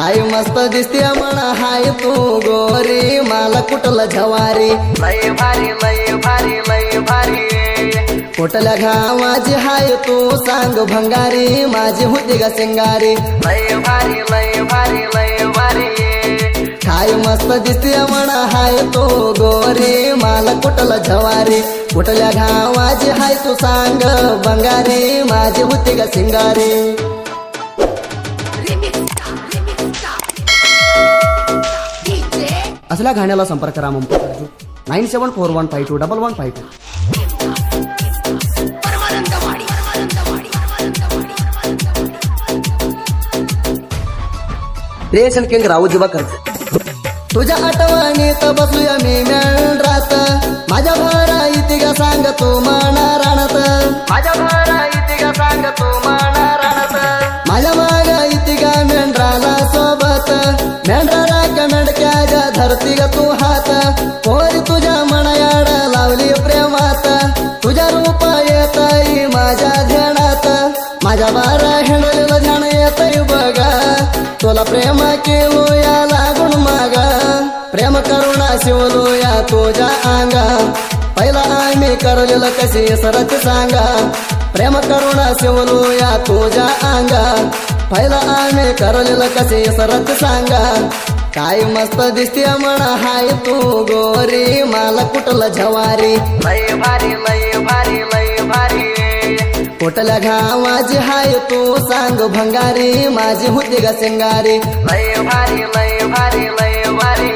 काय मस्त दिसते म्हणा हाय तू गोरी मला कुठलं झवारी लय भारी लय भारी लय भारी कुठल्या गावाची हाय तू सांग भंगारी माझी होती ग सिंगारी लय भारी लय भारी लय भारी काय मस्त दिसते म्हणा हाय तू गोरी मला कुठलं झवारी कुठल्या गावाची हाय तू सांग भंगारी माझी होती ग सिंगारी असल्या गाण्याला संपर्क करा मुंबई 9741521152. रेशन किंग राऊत जुबा करते तुझ्या आठवणीत बसूया मी मेंढरात माझ्या भरा इतिका सांग तू माना राणात माझ्या घरा इतिका सांग तू माना राहत माझ्या मागा इतिका मेंढराला सोबत मेंढराला मेंढक्याच्या धरती ग तू हात पोरी तुझ्या मनायाड लावली प्रेमात तुझ्या रूप येतई माझ्या ध्यानात माझ्या बारा हिंडलेलं ध्यान येतई बघा तुला प्रेम केलो या लागून मागा प्रेम करुणा शिवलो या तुझ्या अंगा पहिला आम्ही करलेलं कशी सरत सांगा प्रेम करुणा शिवलो या तुझ्या अंगा पहिला आम्ही करलेलं कशी सरत सांगा काय मस्त दिसते म्हणा हाय तू गोरी मला कुठलं झवारी लय भारी लय भारी लय भारी कुठल्या गावाची हाय तू सांग भंगारी माझी होती ग सिंगारी लय भारी लय भारी लय भारी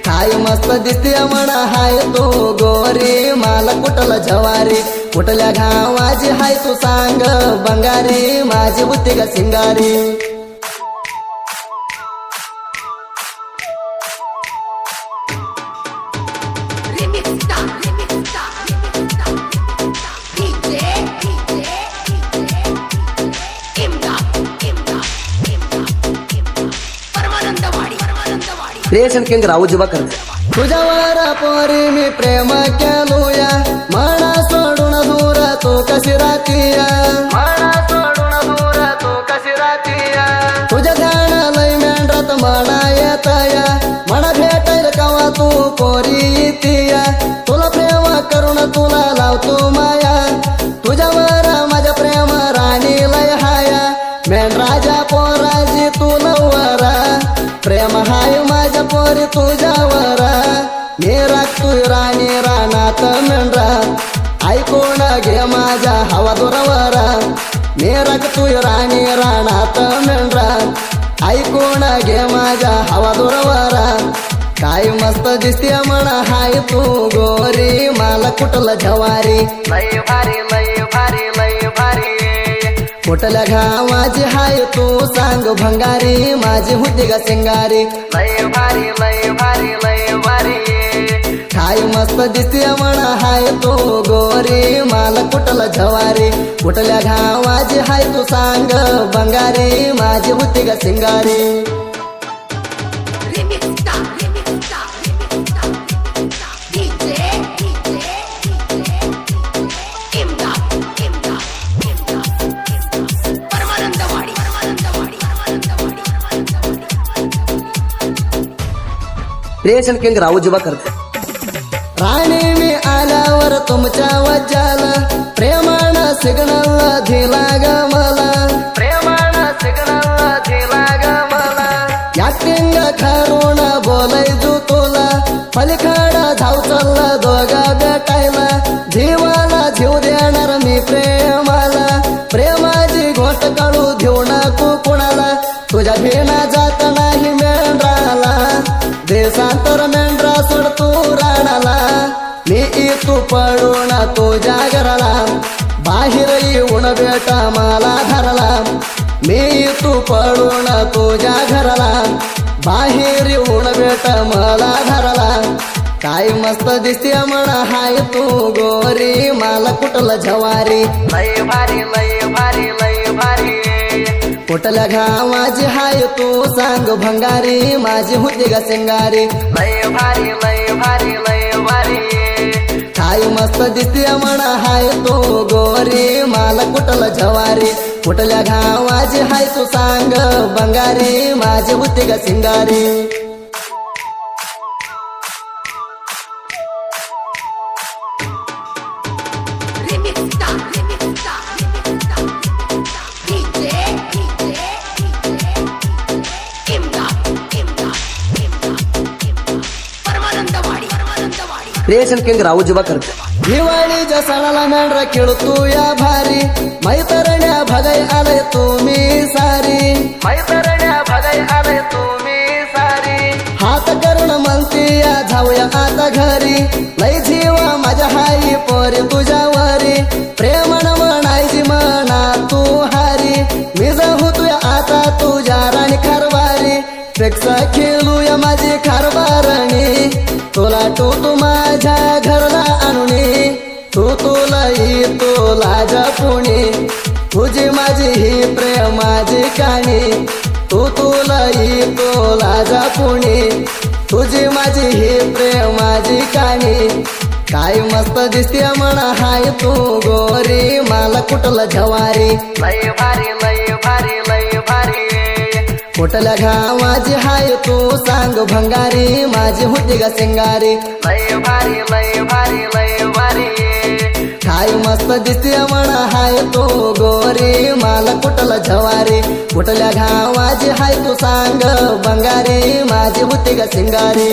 काय मस्त दिसते म्हणा हाय तू गोरी मला कुठलं झवारी कुठल्या गावाची हाय तू सांग भंगारी माझी होती ग सिंगारी रेशन किंग राऊत जुबा करते तुझ्यावर पोरी मी प्रेम केलूया मना सोडून दूर तू कशी राहतीया मना सोडून दूर तू कशी राहतीया तुझ्या ध्यान लय मेंढरात मना येतया मना भेटायला कवा तू पोरी येतीया तुला प्रेम करून तुला लावतो माया तुझ्यावर माझ्या प्रेम राणी लय हाया मेंढराच्या पोराजी तू नवरा प्रेम हाय माझ्या पोरी तुझ्यावर मी राखतोय राणी रानात मेंढरा ऐकून घे माझ्या हवा दुरावर मी राखतोय राणी रानात मेंढरा ऐकून घे माझ्या हवा दुरावर काय मस्त दिसते म्हणा हाय तू गोरी मला कुठलं झवारी लय भारी लय भारी लय भारी कुठल्या गावाची हाय तू सांग भंगारी माझी होती ग सिंगारी लय भारी लय भारी लय भारी काय मस्त दिसते म्हणा हाय तू गोरी मला कुठलं झवारी कुठल्या गावाची हाय तू सांग भंगारी माझी होती ग सिंगारी रेशन किंग राऊत जुबा करते राणी मी आल्यावर तुमच्या वजाल प्रेमानं सिग्नल दिला ग मला प्रेमानं सिग्नल दिला ग मला ऍक्टिंग करून बोलायचो तुला पलीकडा धाव चालला दोघा भेटायला जीवाला जीव देणार मी प्रेमाला प्रेमाची घोट काढू देऊ नको कुणाला तुझ्या भेना जात नाही मेंढराला देशांतर मेंढरा सोडतो राणाला मी तू पडून तुझ्या घराला बाहेर येऊन बेटा मला धरला मी तू पडून तुझ्या घराला बाहेर येऊन बेटा मला धरला काय मस्त दिसते म्हणा हाय तू गोरी मला कुठलं झवारी लय भारी लय भारी लय भारी कुठल्या गावाची हाय तू सांग भंगारी माझी होती ग सिंगारी लय भारी लय भारी लय भारी काय मस्त दिसते म्हणा हाय तू गोरी मला कुठलं झवारी कुठल्या गावाची हाय तू सांग बंगारी माझी होती ग सिंगारी क्रिएशन किंग राऊजीबा करते दिवाळीच्या सणाला मेंढरा खेळतो या भारी मैतरण्या भगाई आलंय तुम्ही सारी मैतरण्या भगाई आले तुम्ही सारी हात करून म्हणते या जाऊया आता घरी लय जीवा माझ्या हाई पोरी तुझ्यावरी प्रेमन म्हणायची म्हणा तू हारी मी जाऊ तुया आता तुझ्या राणी कारभारी पेक्षा खेळूया माझी कारभारणी तुला तू माझ्या घरला आणूनी तुला तुला जपुणी तुझी माझी ही प्रेमाची कहाणी तुला तुला जपुणी तुझी माझी ही प्रेमाची कहाणी काय मस्त दिसते म्हणा हाय तू गोरी मला कुठला जवारी लय भारी लय भारी लय भारी कुठल्या गावाची हाय तू सांग भंगारी माझी होती ग सिंगारी लय भारी लय भारी लय भारी काय मस्त दिसते म्हणा हाय तू गोरी मला कुठला जवारी कुठल्या गावाची हाय तू सांग बंगारी माझी होती ग सिंगारी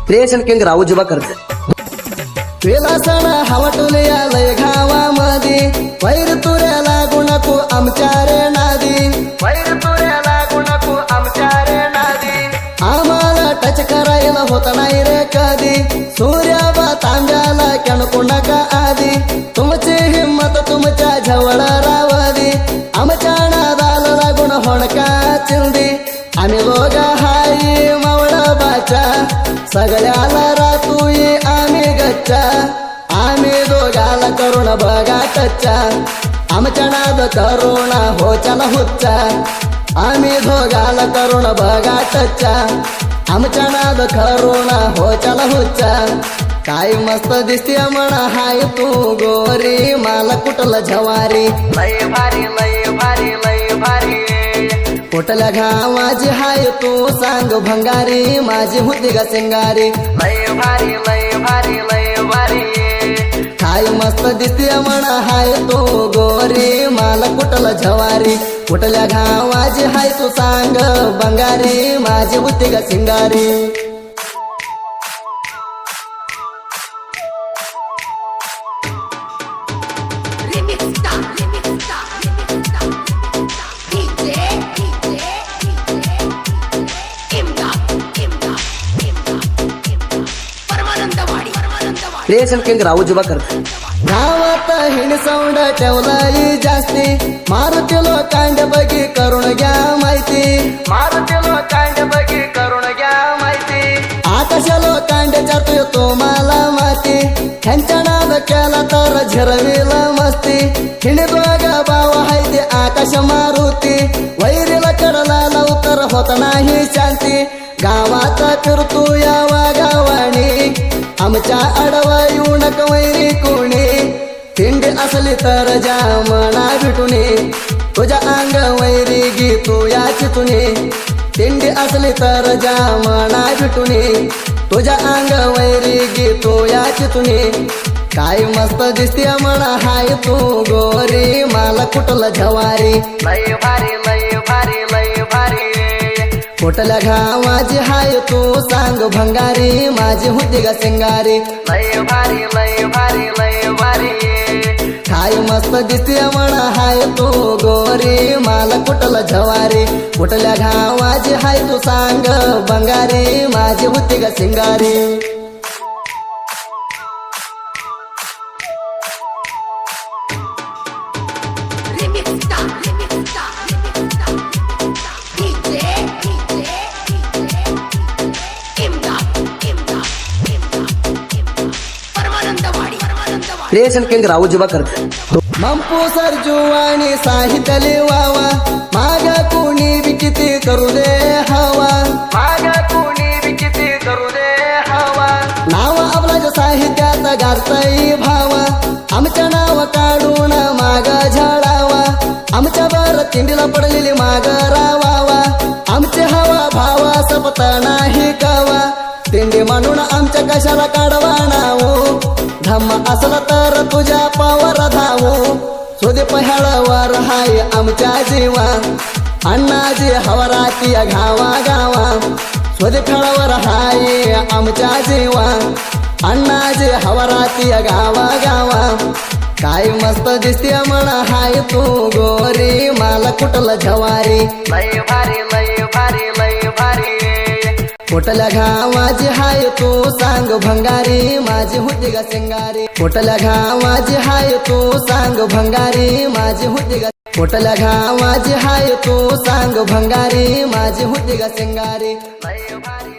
क्रिएशन किंग राऊजीबा करते विलासन हवटुले आलय गावामध्ये वैर तुऱ्या लागू नको आमच्या रे नादी वैर तुऱ्या लागू नको आमच्या रे नादी आम्हाला टच करायला होत नाही रे कधी सूर्याबा तांब्याला कणकू नका आधी तुमची हिंमत तुमच्या जवळ रावदी आमच्या नादाला लागून होणका चिंदी आम्ही लोग हाय मावळा बाचा सगळ्याला रातूई आम्ही गच्चा आम्ही दोघाला करून बघा टच्चा आमच्या नाद करुणा हो चला हुच्चा आम्ही दोघाला करून बघा टच्चा आमच्या नाद करुणा हो चला हुच्चा काय मस्त दिसते म्हणा हाय तू गोरी मला कुठला जवारी लय भारी लय भारी लय भारी कुठल्या गावाची हाय तू सांग भंगारी माझी होती ग सिंगारी लय भारी लय भारी लय भारी काय मस्त दिसते म्हणा हाय तू गोरी मला कुठला जवारी कुठल्या गावाची हाय तू सांग बंगारी माझी होती ग सिंगारी क्रिएशन किंग राऊजीबा करते गावात हिण सौंड ठेवलाय जास्ती मारुतीलो कांड बगी करून घ्या माहिती मारुतीलो कांड बगी करून घ्या माहिती आकाशालो कांड जातोय तो मला माती ह्यांच्या नाद केला तर झरविला मस्ती हिण दोघा भाव हाय ते आकाश मारुती वैरीला कडला लवकर होत नाही शांती गावात फिरतो या वागावाणी आमच्या आडवा येऊ नका वैरी कोणी थिंडी असली तर जामणा भेटुनी तुझ्या अंग वैरी गीतू या चितुनी थिंडी असली तर जामणा भेटुनी तुझ्या अंग वैरी गीतू या चितुनी काय मस्त दिसते म्हणा हाय तू गोरी मला कुठला जवारी लय भारी लय भारी लय भारी कुठल्या गावाची हाय तू सांग भंगारी माझी होती ग सिंगारी लय भारी लय भारी लय भारी काय मस्त दिसते म्हणा हाय तू गोरी मला कुठला जवारी कुठल्या गावाची हाय तू सांग बंगारी माझी होती ग सिंगारी परमानंद वाडी क्रिएशन किंग राऊजीबा करते मंपू सरजू आणि साहित्य लिवावा माग कुणी बी किती करू दे हवा माग कुणी बी किती करू दे हवा नाव आपल्या साहित्यात गाजतई भावा आमच्या नाव काढून माग झाडावा आमच्या बर तिंडीला पडलेली माग रावावा आमची हवा भावा सपत नाही कवा तिंडी म्हणून आमच्या कशाला काढवा नावो धम्म असला तर तुझ्या पावर धावो शोधे पहाडावर हाय आमच्या जीवा अण्णाजी हवराती घावा गावा शोधे फळावर हाय आमच्या जीवा अण्णाजी हवराती गावा गावा काय मस्त दिसते म्हणा हाय तू गोरी मला कुठलं जवारी लय भारी लय भारी लय भारी कुठल्या गावाची हाय तू सांग भंगारी माझी होती गा सिंगारी कुठल्या गावाची हाय तू सांग भंगारी माझी होती गा कुठल्या गावाची हाय तू सांग भंगारी माझी होती गा सिंगारी लय भारी